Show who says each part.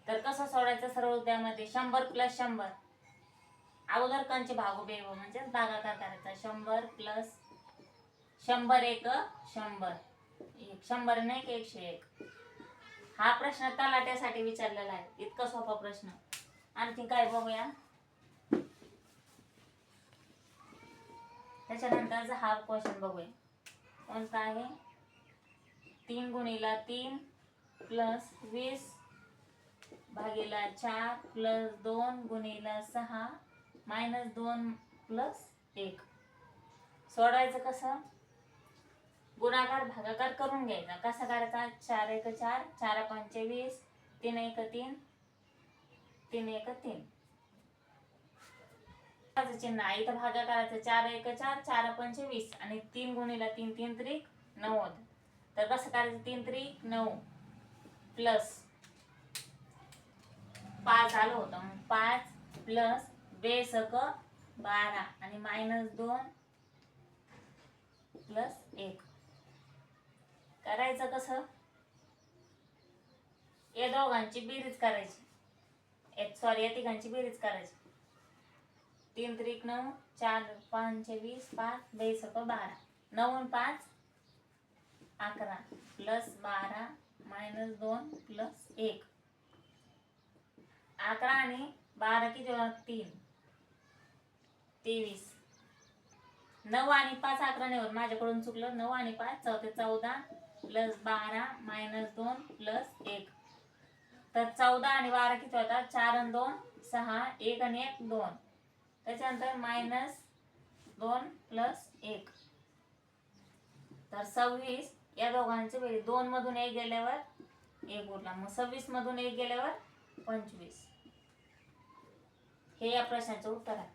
Speaker 1: तर कसं सोडायचं सरळ त्यामध्ये 100 + 100 अगोदर कंचे भागोबे म्हणजे भागाकार करायचा 100 + 100 एक 100 100 नाही 101. हा प्रश्न तलाट्यासाठी विचारलेला आहे. इतका सोपा प्रश्न. आणखी काय बघूया. त्याच्यानंतर हा क्वेश्चन बघूया. कोणता आहे. 3 × 3 + 20 भागीला 4 + 2 × 6 - 2 + 1. सोडवायचं कसं. गुणाकार भागाकार करून घ्यायचा. कसा करायचा. 4 × 1 = 4, 4 × 5 = 20, 3 × 1 = 3, 3 × 1 = 3. चिन्ह आहे इथं भागाकाराचं 4 × 1 = 4, 4 × 5 = 20 आणि 3 × 3 3 त्रिक 9. तर कसं करायचं. 3 त्रिक 9 प्लस 5 आलं होतं. 5 प्लस 2 सक 12 आणि -2 + 1. करायचं कसं. या दोघांची बेरीज करायची. या तिघांची बेरीज करायची. 3 त्रिक 9, 4 × 5 = 20, 5 2 सक 12, 9 × 5 = 11 प्लस 12 - 2 + 1. 11 आणि 12 किती होतात. 3 23. 9 आणि 5 11 नाही होत. माझ्याकडून चुकलं. 9 आणि 5 14 प्लस 12 - 2 + 1. तर 14 आणि 12 किती होतात. 4 आणि 2 6, 1 आणि 1 2. त्याच्यानंतर -2 + 1. तर 26. या दोघांचे बेरीज 2 मधून 1 गेल्यावर 1 उरला. मग 26 मधून 1 गेल्यावर 25. हे या प्रश्नाचं उत्तर आहे.